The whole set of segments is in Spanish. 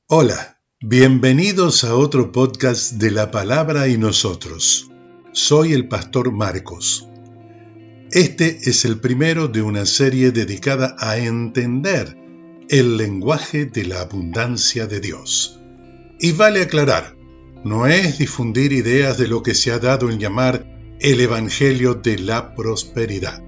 Hola, bienvenidos a otro podcast de La Palabra y Nosotros. Soy el pastor Marcos. Este es el primero de una serie dedicada a entender el lenguaje de la abundancia de Dios. Y vale aclarar, no es difundir ideas de lo que se ha dado en llamar el Evangelio de la prosperidad.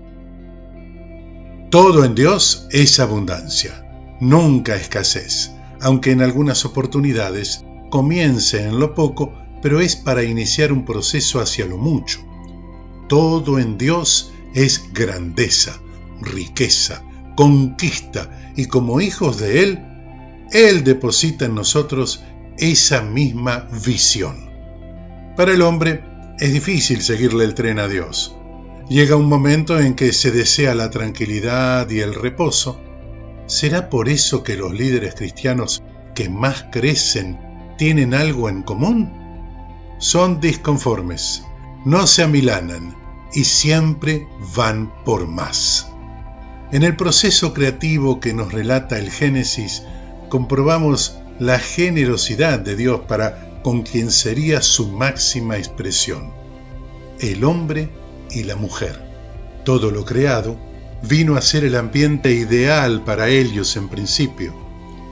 Todo en Dios es abundancia, nunca escasez, aunque en algunas oportunidades comience en lo poco, pero es para iniciar un proceso hacia lo mucho. Todo en Dios es grandeza, riqueza, conquista, y como hijos de Él deposita en nosotros esa misma visión. Para el hombre es difícil seguirle el tren a Dios. Llega un momento en que se desea la tranquilidad y el reposo. ¿Será por eso que los líderes cristianos que más crecen tienen algo en común? Son disconformes, no se amilanan y siempre van por más. En el proceso creativo que nos relata el Génesis, comprobamos la generosidad de Dios para con quien sería su máxima expresión, el hombre y la mujer. Todo lo creado vino a ser el ambiente ideal para ellos en principio,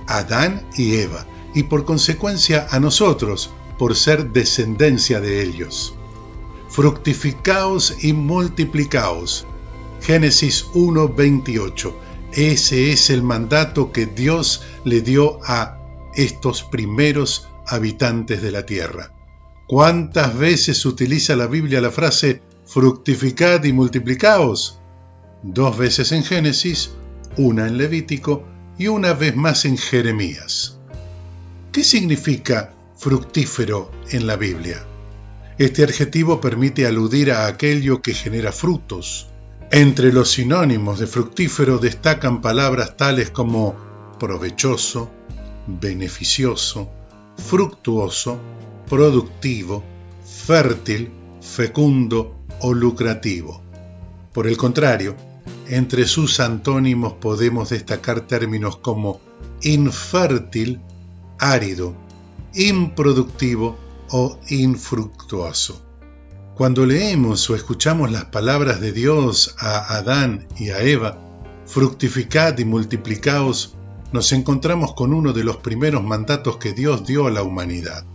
Adán y Eva, y por consecuencia a nosotros, por ser descendencia de ellos. Fructificaos y multiplicaos. Génesis 1:28. Ese es el mandato que Dios le dio a estos primeros habitantes de la tierra. ¿Cuántas veces utiliza la Biblia la frase fructificad y multiplicaos? 2 veces en Génesis, una en Levítico y una vez más en Jeremías. ¿Qué significa fructífero en la Biblia? Este adjetivo permite aludir a aquello que genera frutos. Entre los sinónimos de fructífero destacan palabras tales como provechoso, beneficioso, fructuoso, productivo, fértil, fecundo o lucrativo. Por el contrario, entre sus antónimos podemos destacar términos como infértil, árido, improductivo o infructuoso. Cuando leemos o escuchamos las palabras de Dios a Adán y a Eva, fructificad y multiplicaos, nos encontramos con uno de los primeros mandatos que Dios dio a la humanidad.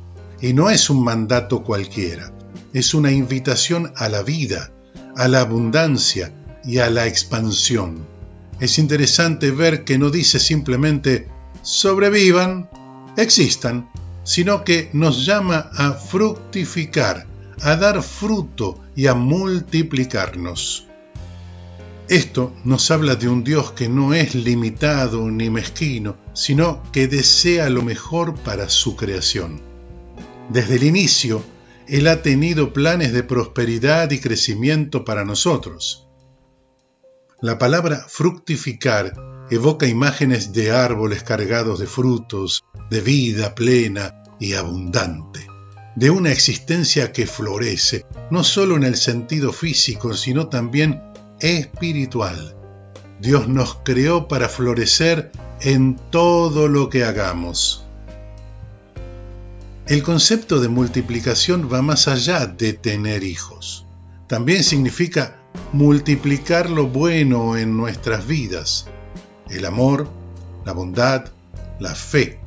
Y no es un mandato cualquiera, es una invitación a la vida, a la abundancia y a la expansión. Es interesante ver que no dice simplemente sobrevivan, existan, sino que nos llama a fructificar, a dar fruto y a multiplicarnos. Esto nos habla de un Dios que no es limitado ni mezquino, sino que desea lo mejor para su creación. Desde el inicio, Él ha tenido planes de prosperidad y crecimiento para nosotros. La palabra fructificar evoca imágenes de árboles cargados de frutos, de vida plena y abundante, de una existencia que florece, no solo en el sentido físico, sino también espiritual. Dios nos creó para florecer en todo lo que hagamos. El concepto de multiplicación va más allá de tener hijos. También significa multiplicar lo bueno en nuestras vidas, el amor, la bondad, la fe.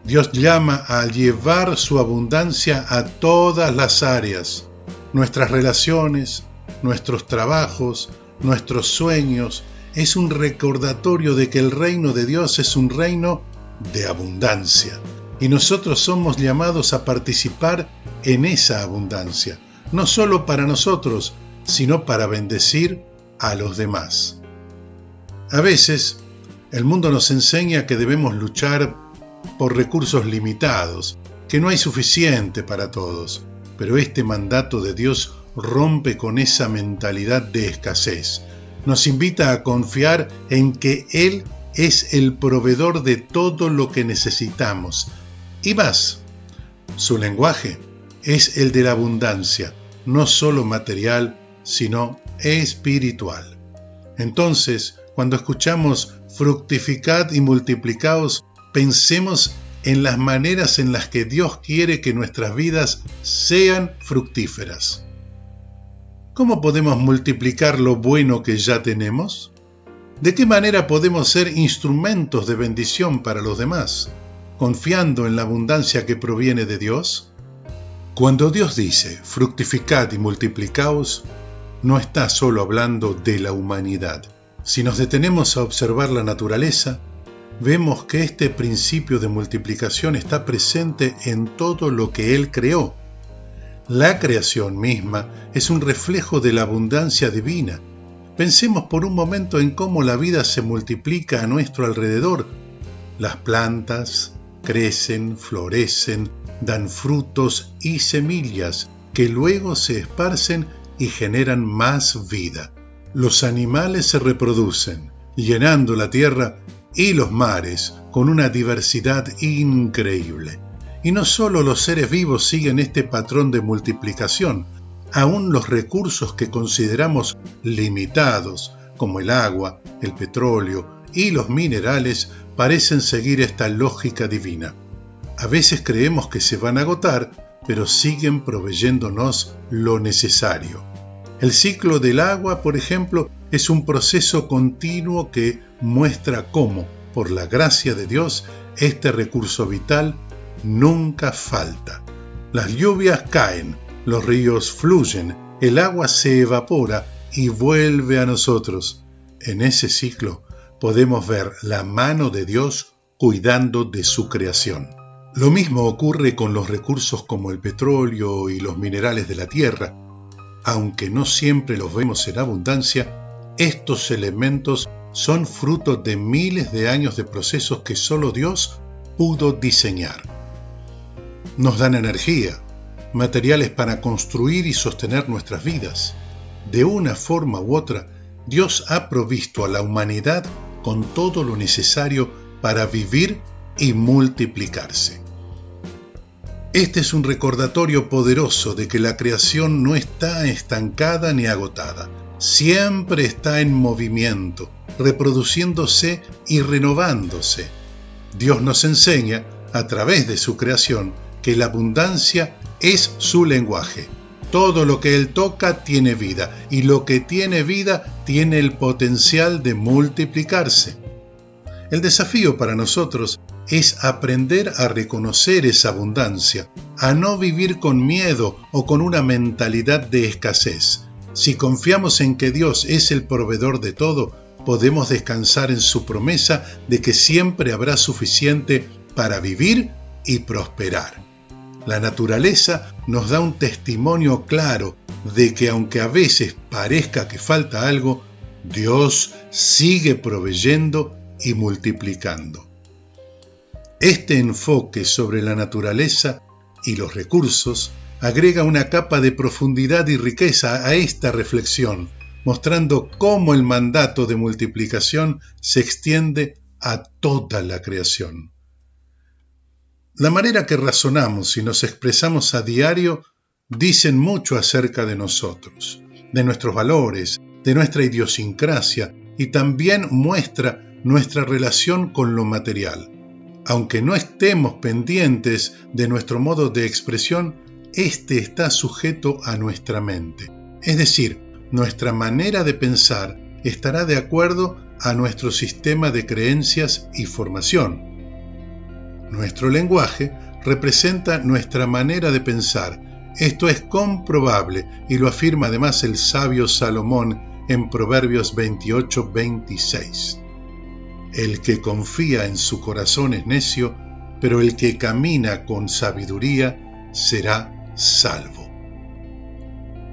Dios llama a llevar su abundancia a todas las áreas, nuestras relaciones, nuestros trabajos, nuestros sueños. Es un recordatorio de que el reino de Dios es un reino de abundancia. Y nosotros somos llamados a participar en esa abundancia, no solo para nosotros, sino para bendecir a los demás. A veces, el mundo nos enseña que debemos luchar por recursos limitados, que no hay suficiente para todos, pero este mandato de Dios rompe con esa mentalidad de escasez. Nos invita a confiar en que Él es el proveedor de todo lo que necesitamos. Y más, su lenguaje es el de la abundancia, no solo material, sino espiritual. Entonces, cuando escuchamos fructificad y multiplicaos, pensemos en las maneras en las que Dios quiere que nuestras vidas sean fructíferas. ¿Cómo podemos multiplicar lo bueno que ya tenemos? ¿De qué manera podemos ser instrumentos de bendición para los demás, confiando en la abundancia que proviene de Dios? Cuando Dios dice, fructificad y multiplicaos, no está solo hablando de la humanidad. Si nos detenemos a observar la naturaleza, vemos que este principio de multiplicación está presente en todo lo que Él creó. La creación misma es un reflejo de la abundancia divina. Pensemos por un momento en cómo la vida se multiplica a nuestro alrededor. Las plantas crecen, florecen, dan frutos y semillas que luego se esparcen y generan más vida. Los animales se reproducen, llenando la tierra y los mares con una diversidad increíble. Y no solo los seres vivos siguen este patrón de multiplicación, aún los recursos que consideramos limitados, como el agua, el petróleo y los minerales, parecen seguir esta lógica divina. A veces creemos que se van a agotar, pero siguen proveyéndonos lo necesario. El ciclo del agua, por ejemplo, es un proceso continuo que muestra cómo, por la gracia de Dios, este recurso vital nunca falta. Las lluvias caen, los ríos fluyen, el agua se evapora y vuelve a nosotros. En ese ciclo podemos ver la mano de Dios cuidando de su creación. Lo mismo ocurre con los recursos como el petróleo y los minerales de la tierra. Aunque no siempre los vemos en abundancia, estos elementos son fruto de miles de años de procesos que solo Dios pudo diseñar. Nos dan energía, materiales para construir y sostener nuestras vidas. De una forma u otra, Dios ha provisto a la humanidad con todo lo necesario para vivir y multiplicarse. Este es un recordatorio poderoso de que la creación no está estancada ni agotada. Siempre está en movimiento, reproduciéndose y renovándose. Dios nos enseña, a través de su creación, que la abundancia es su lenguaje. Todo lo que Él toca tiene vida, y lo que tiene vida tiene el potencial de multiplicarse. El desafío para nosotros es aprender a reconocer esa abundancia, a no vivir con miedo o con una mentalidad de escasez. Si confiamos en que Dios es el proveedor de todo, podemos descansar en su promesa de que siempre habrá suficiente para vivir y prosperar. La naturaleza nos da un testimonio claro de que aunque a veces parezca que falta algo, Dios sigue proveyendo y multiplicando. Este enfoque sobre la naturaleza y los recursos agrega una capa de profundidad y riqueza a esta reflexión, mostrando cómo el mandato de multiplicación se extiende a toda la creación. La manera que razonamos y nos expresamos a diario dicen mucho acerca de nosotros, de nuestros valores, de nuestra idiosincrasia y también muestra nuestra relación con lo material. Aunque no estemos pendientes de nuestro modo de expresión, este está sujeto a nuestra mente. Es decir, nuestra manera de pensar estará de acuerdo a nuestro sistema de creencias y formación. Nuestro lenguaje representa nuestra manera de pensar. Esto es comprobable y lo afirma además el sabio Salomón en Proverbios 28:26. El que confía en su corazón es necio, pero el que camina con sabiduría será salvo.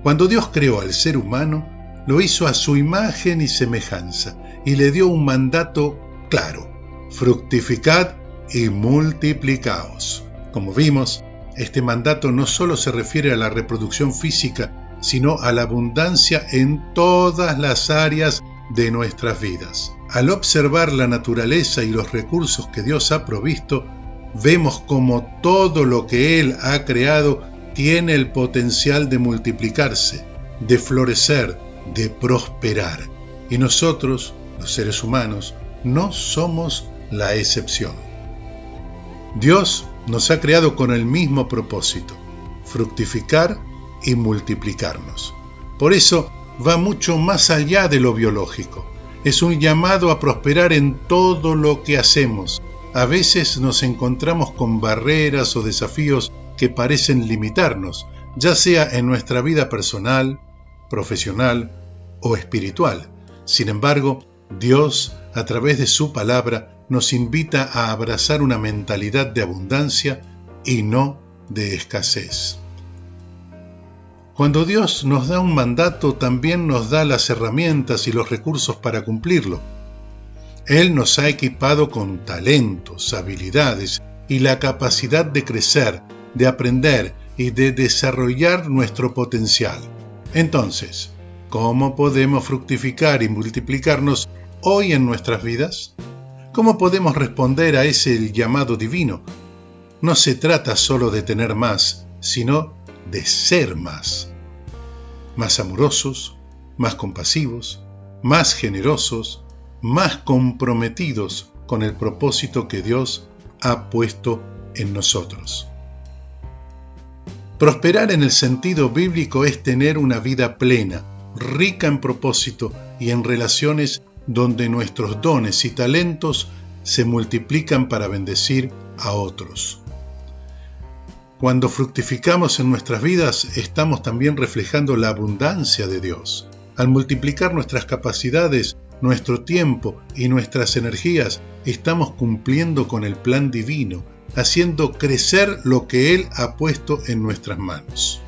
Cuando Dios creó al ser humano, lo hizo a su imagen y semejanza y le dio un mandato claro: fructificad y multiplicaos. Como vimos, este mandato no solo se refiere a la reproducción física, sino a la abundancia en todas las áreas de nuestras vidas. Al observar la naturaleza y los recursos que Dios ha provisto, vemos cómo todo lo que Él ha creado tiene el potencial de multiplicarse, de florecer, de prosperar. Y nosotros, los seres humanos, no somos la excepción. Dios nos ha creado con el mismo propósito: fructificar y multiplicarnos. Por eso va mucho más allá de lo biológico. Es un llamado a prosperar en todo lo que hacemos. A veces nos encontramos con barreras o desafíos que parecen limitarnos, ya sea en nuestra vida personal, profesional o espiritual. Sin embargo, Dios, a través de su palabra, nos invita a abrazar una mentalidad de abundancia y no de escasez. Cuando Dios nos da un mandato, también nos da las herramientas y los recursos para cumplirlo. Él nos ha equipado con talentos, habilidades y la capacidad de crecer, de aprender y de desarrollar nuestro potencial. Entonces, ¿cómo podemos fructificar y multiplicarnos hoy en nuestras vidas? ¿Cómo podemos responder a ese llamado divino? No se trata solo de tener más, sino de ser más amorosos, más compasivos, más generosos, más comprometidos con el propósito que Dios ha puesto en nosotros. Prosperar en el sentido bíblico es tener una vida plena, rica en propósito y en relaciones donde nuestros dones y talentos se multiplican para bendecir a otros. Cuando fructificamos en nuestras vidas, estamos también reflejando la abundancia de Dios. Al multiplicar nuestras capacidades, nuestro tiempo y nuestras energías, estamos cumpliendo con el plan divino, haciendo crecer lo que Él ha puesto en nuestras manos.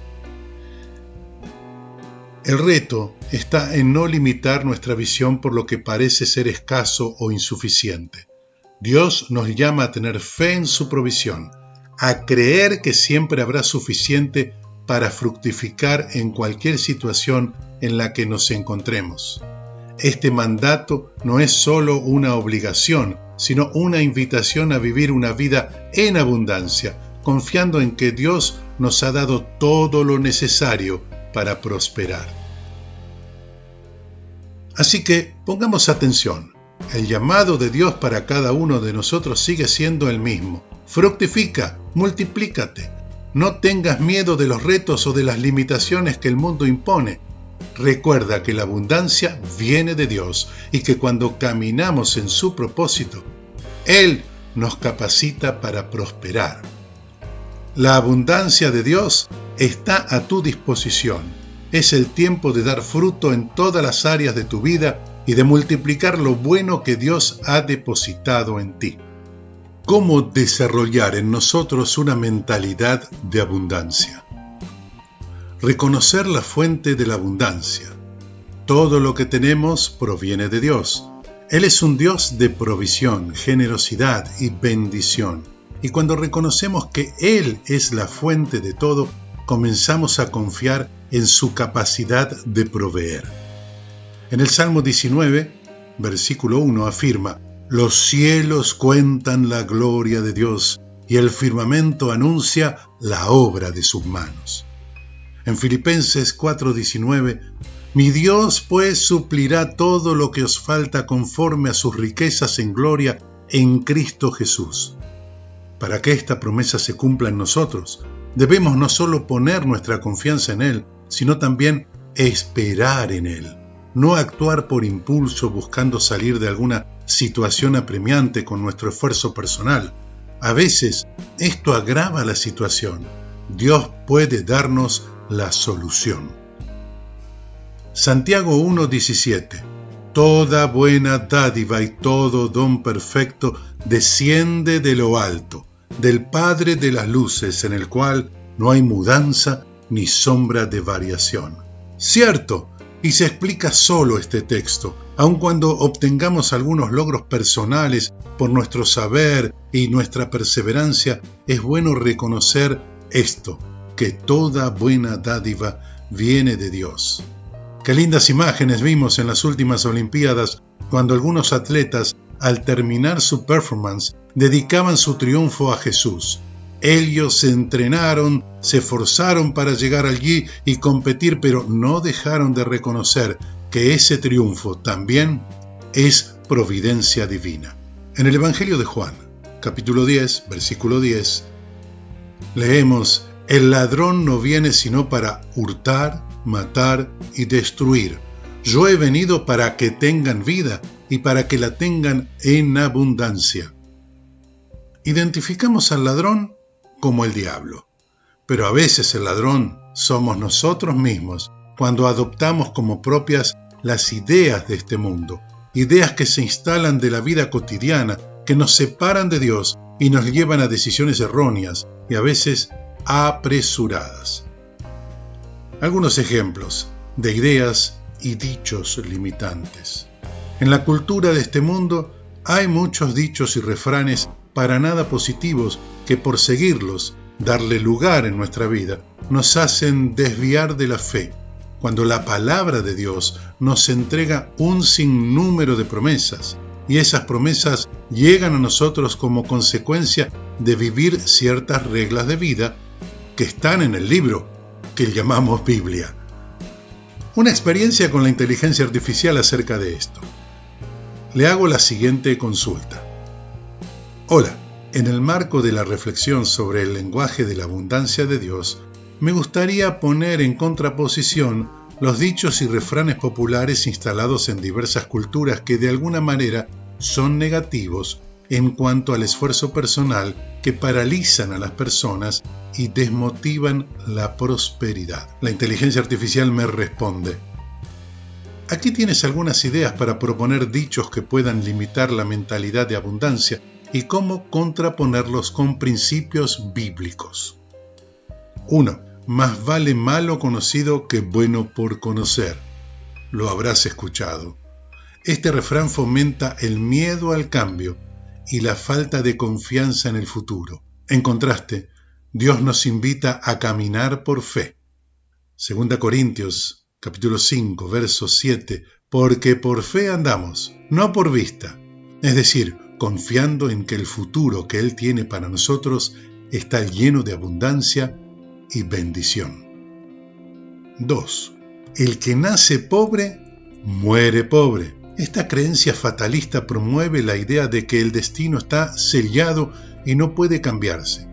El reto está en no limitar nuestra visión por lo que parece ser escaso o insuficiente. Dios nos llama a tener fe en su provisión, a creer que siempre habrá suficiente para fructificar en cualquier situación en la que nos encontremos. Este mandato no es solo una obligación, sino una invitación a vivir una vida en abundancia, confiando en que Dios nos ha dado todo lo necesario para prosperar. Así que pongamos atención. El llamado de Dios para cada uno de nosotros sigue siendo el mismo. Fructifica, multiplícate. No tengas miedo de los retos o de las limitaciones que el mundo impone. Recuerda que la abundancia viene de Dios y que cuando caminamos en su propósito, Él nos capacita para prosperar. La abundancia de Dios está a tu disposición. Es el tiempo de dar fruto en todas las áreas de tu vida y de multiplicar lo bueno que Dios ha depositado en ti. ¿Cómo desarrollar en nosotros una mentalidad de abundancia? Reconocer la fuente de la abundancia. Todo lo que tenemos proviene de Dios. Él es un Dios de provisión, generosidad y bendición. Y cuando reconocemos que Él es la fuente de todo, comenzamos a confiar en su capacidad de proveer. En el Salmo 19, versículo 1 afirma: «Los cielos cuentan la gloria de Dios, y el firmamento anuncia la obra de sus manos». En Filipenses 4:19, «Mi Dios pues suplirá todo lo que os falta conforme a sus riquezas en gloria en Cristo Jesús». Para que esta promesa se cumpla en nosotros, debemos no solo poner nuestra confianza en Él, sino también esperar en Él. No actuar por impulso buscando salir de alguna situación apremiante con nuestro esfuerzo personal. A veces esto agrava la situación. Dios puede darnos la solución. Santiago 1:17. Toda buena dádiva y todo don perfecto desciende de lo alto, del Padre de las luces, en el cual no hay mudanza ni sombra de variación. Cierto, y se explica solo este texto, aun cuando obtengamos algunos logros personales por nuestro saber y nuestra perseverancia, es bueno reconocer esto, que toda buena dádiva viene de Dios. Qué lindas imágenes vimos en las últimas Olimpiadas, cuando algunos atletas, al terminar su performance, dedicaban su triunfo a Jesús. Ellos se entrenaron, se esforzaron para llegar allí y competir, pero no dejaron de reconocer que ese triunfo también es providencia divina. En el Evangelio de Juan, capítulo 10, versículo 10, leemos: el ladrón no viene sino para hurtar, matar y destruir. Yo he venido para que tengan vida y para que la tengan en abundancia. Identificamos al ladrón como el diablo, pero a veces el ladrón somos nosotros mismos cuando adoptamos como propias las ideas de este mundo, ideas que se instalan de la vida cotidiana, que nos separan de Dios y nos llevan a decisiones erróneas y a veces apresuradas. Algunos ejemplos de ideas y dichos limitantes. En la cultura de este mundo hay muchos dichos y refranes para nada positivos que, por seguirlos, darle lugar en nuestra vida, nos hacen desviar de la fe, cuando la palabra de Dios nos entrega un sinnúmero de promesas, y esas promesas llegan a nosotros como consecuencia de vivir ciertas reglas de vida que están en el libro que llamamos Biblia. Una experiencia con la inteligencia artificial acerca de esto. Le hago la siguiente consulta. Hola, en el marco de la reflexión sobre el lenguaje de la abundancia de Dios, me gustaría poner en contraposición los dichos y refranes populares instalados en diversas culturas que de alguna manera son negativos en cuanto al esfuerzo personal, que paralizan a las personas y desmotivan la prosperidad. La inteligencia artificial me responde: aquí tienes algunas ideas para proponer dichos que puedan limitar la mentalidad de abundancia y cómo contraponerlos con principios bíblicos. 1. Más vale malo conocido que bueno por conocer. Lo habrás escuchado. Este refrán fomenta el miedo al cambio y la falta de confianza en el futuro. En contraste, Dios nos invita a caminar por fe. 2 Corintios, capítulo 5, verso 7, porque por fe andamos, no por vista. Es decir, confiando en que el futuro que Él tiene para nosotros está lleno de abundancia y bendición. 2. El que nace pobre, muere pobre. Esta creencia fatalista promueve la idea de que el destino está sellado y no puede cambiarse.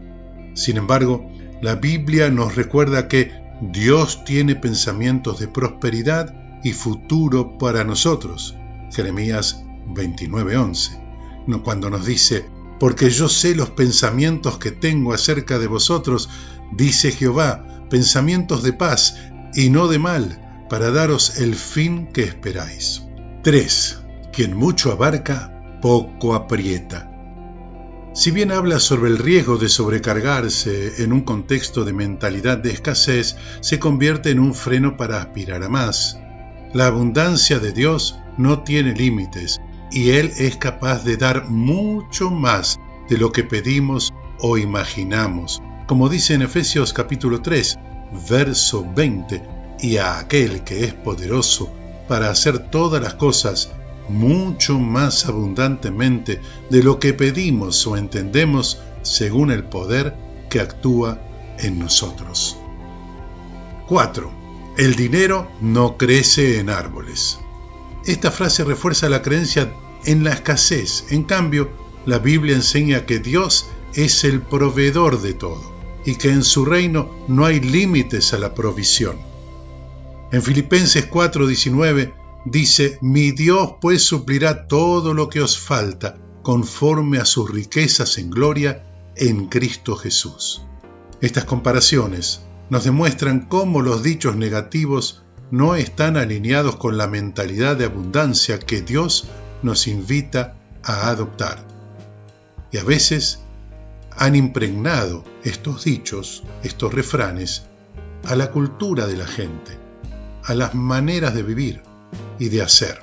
Sin embargo, la Biblia nos recuerda que Dios tiene pensamientos de prosperidad y futuro para nosotros. Jeremías 29:11. Cuando nos dice: porque yo sé los pensamientos que tengo acerca de vosotros, dice Jehová, pensamientos de paz y no de mal, para daros el fin que esperáis. 3. Quien mucho abarca, poco aprieta. Si bien habla sobre el riesgo de sobrecargarse en un contexto de mentalidad de escasez, se convierte en un freno para aspirar a más. La abundancia de Dios no tiene límites y Él es capaz de dar mucho más de lo que pedimos o imaginamos, como dice en Efesios capítulo 3, verso 20, y a aquel que es poderoso para hacer todas las cosas mucho más abundantemente de lo que pedimos o entendemos, según el poder que actúa en nosotros. 4. El dinero no crece en árboles. Esta frase refuerza la creencia en la escasez. En cambio, la Biblia enseña que Dios es el proveedor de todo y que en su reino no hay límites a la provisión. En Filipenses 4:19 dice: mi Dios pues suplirá todo lo que os falta conforme a sus riquezas en gloria en Cristo Jesús. Estas comparaciones nos demuestran cómo los dichos negativos no están alineados con la mentalidad de abundancia que Dios nos invita a adoptar. Y a veces han impregnado estos dichos, estos refranes, a la cultura de la gente, a las maneras de vivir y de hacer.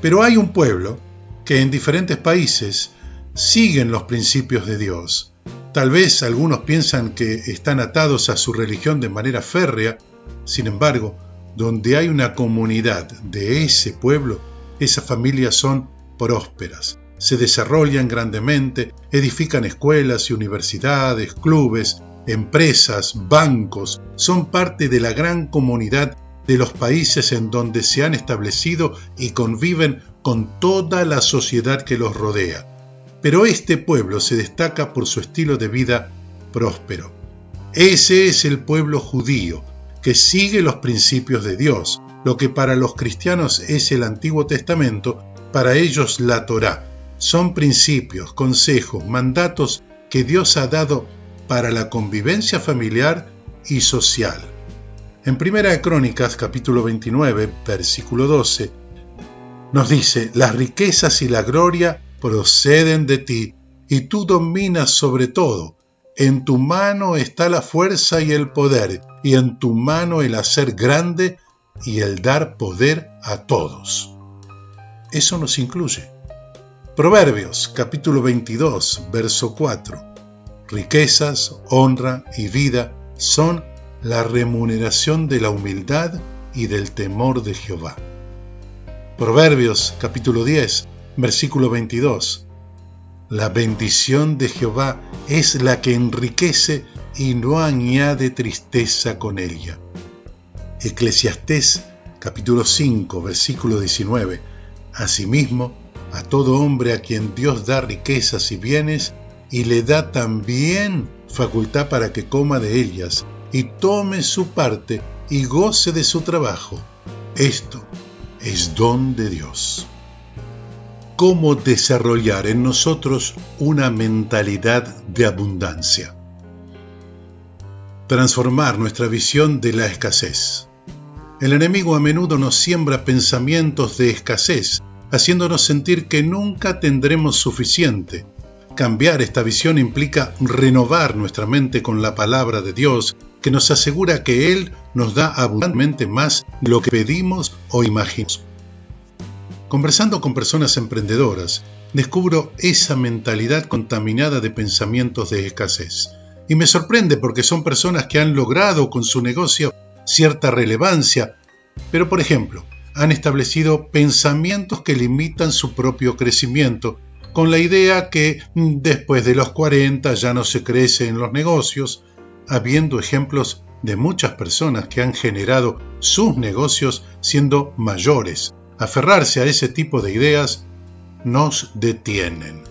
Pero hay un pueblo que en diferentes países siguen los principios de Dios. Tal vez algunos piensan que están atados a su religión de manera férrea. Sin embargo, donde hay una comunidad de ese pueblo, esas familias son prósperas, se desarrollan grandemente, edifican escuelas y universidades, clubes, empresas, bancos, son parte de la gran comunidad de los países en donde se han establecido y conviven con toda la sociedad que los rodea. pero este pueblo se destaca por su estilo de vida próspero. Ese es el pueblo judío, que sigue los principios de Dios. Lo que para los cristianos es el Antiguo Testamento, para ellos la Torá. Son principios, consejos, mandatos que Dios ha dado para la convivencia familiar y social. En Primera de Crónicas, capítulo 29, versículo 12, nos dice: las riquezas y la gloria proceden de ti, y tú dominas sobre todo. En tu mano está la fuerza y el poder, y en tu mano el hacer grande y el dar poder a todos. Eso nos incluye. Proverbios, capítulo 22, verso 4. Riquezas, honra y vida son la remuneración de la humildad y del temor de Jehová. Proverbios, capítulo 10, versículo 22. La bendición de Jehová es la que enriquece y no añade tristeza con ella. Eclesiastés, capítulo 5, versículo 19. Asimismo, a todo hombre a quien Dios da riquezas y bienes, y le da también facultad para que coma de ellas, y tome su parte, y goce de su trabajo. Esto es don de Dios. ¿Cómo desarrollar en nosotros una mentalidad de abundancia? Transformar nuestra visión de la escasez. El enemigo a menudo nos siembra pensamientos de escasez, haciéndonos sentir que nunca tendremos suficiente. Cambiar esta visión implica renovar nuestra mente con la palabra de Dios, que nos asegura que Él nos da abundantemente más de lo que pedimos o imaginamos. Conversando con personas emprendedoras, descubro esa mentalidad contaminada de pensamientos de escasez. Y me sorprende porque son personas que han logrado con su negocio cierta relevancia, pero por ejemplo, han establecido pensamientos que limitan su propio crecimiento, con la idea que después de los 40 ya no se crece en los negocios, habiendo ejemplos de muchas personas que han generado sus negocios siendo mayores. Aferrarse a ese tipo de ideas nos detienen.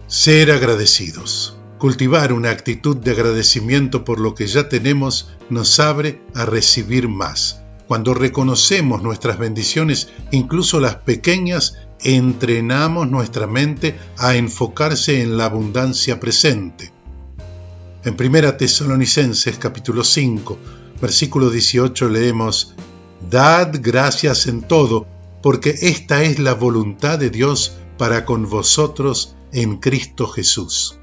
Ser agradecidos. Cultivar una actitud de agradecimiento por lo que ya tenemos nos abre a recibir más. Cuando reconocemos nuestras bendiciones, incluso las pequeñas, entrenamos nuestra mente a enfocarse en la abundancia presente. En 1 Tesalonicenses capítulo 5, versículo 18 leemos: Dad gracias en todo, porque esta es la voluntad de Dios para con vosotros en Cristo Jesús.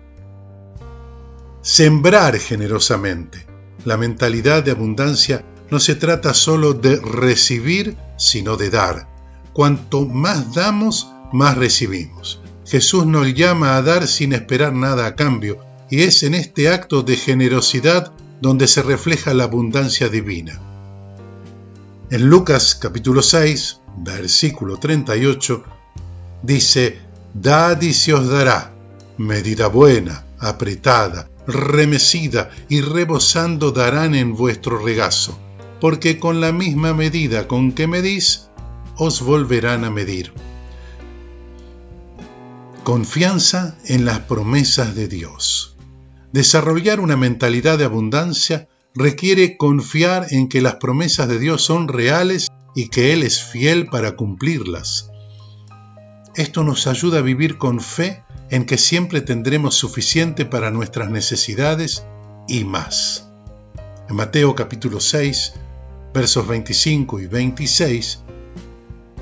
Sembrar generosamente. La mentalidad de abundancia no se trata solo de recibir, sino de dar. Cuanto más damos, más recibimos. Jesús nos llama a dar sin esperar nada a cambio, y es en este acto de generosidad donde se refleja la abundancia divina. En Lucas capítulo 6, versículo 38, dice: Dad y se os dará, medida buena, apretada, remecida y rebosando darán en vuestro regazo, porque con la misma medida con que medís, os volverán a medir. Confianza en las promesas de Dios. Desarrollar una mentalidad de abundancia requiere confiar en que las promesas de Dios son reales y que Él es fiel para cumplirlas. Esto nos ayuda a vivir con fe en que siempre tendremos suficiente para nuestras necesidades y más. En Mateo capítulo 6, versos 25 y 26,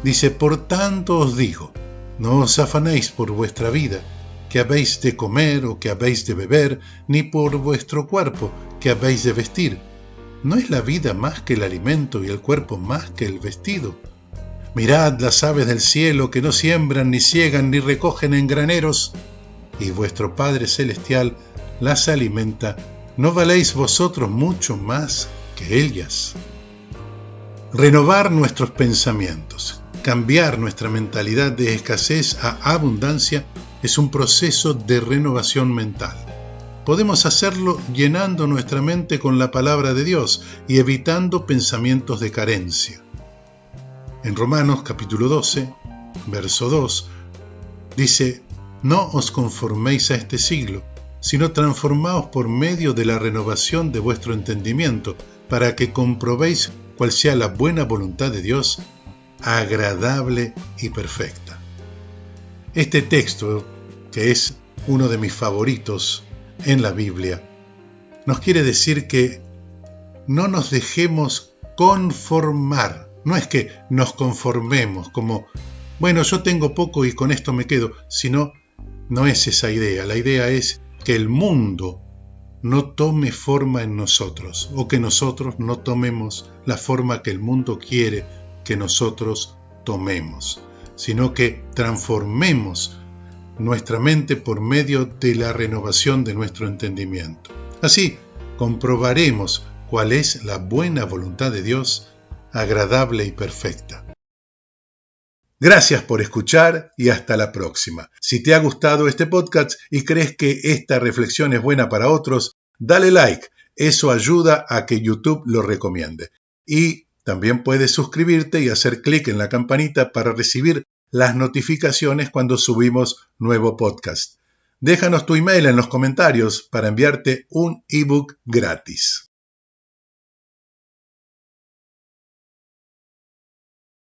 dice: Por tanto os digo, no os afanéis por vuestra vida, que habéis de comer o que habéis de beber, ni por vuestro cuerpo, que habéis de vestir. ¿No es la vida más que el alimento y el cuerpo más que el vestido? Mirad las aves del cielo, que no siembran, ni siegan, ni recogen en graneros, y vuestro Padre Celestial las alimenta. ¿No valéis vosotros mucho más que ellas? Renovar nuestros pensamientos, cambiar nuestra mentalidad de escasez a abundancia, es un proceso de renovación mental. Podemos hacerlo llenando nuestra mente con la palabra de Dios y evitando pensamientos de carencia. En Romanos capítulo 12, verso 2, dice: No os conforméis a este siglo, sino transformaos por medio de la renovación de vuestro entendimiento, para que comprobéis cuál sea la buena voluntad de Dios, agradable y perfecta. Este texto, que es uno de mis favoritos en la Biblia, nos quiere decir que no nos dejemos conformar. No es que nos conformemos como, bueno, yo tengo poco y con esto me quedo, sino no es esa idea. La idea es que el mundo no tome forma en nosotros, o que nosotros no tomemos la forma que el mundo quiere que nosotros tomemos, sino que transformemos nuestra mente por medio de la renovación de nuestro entendimiento. Así comprobaremos cuál es la buena voluntad de Dios, agradable y perfecta. Gracias por escuchar y hasta la próxima. Si te ha gustado este podcast y crees que esta reflexión es buena para otros, dale like. Eso ayuda a que YouTube lo recomiende. Y también puedes suscribirte y hacer clic en la campanita para recibir las notificaciones cuando subimos nuevo podcast. Déjanos tu email en los comentarios para enviarte un ebook gratis.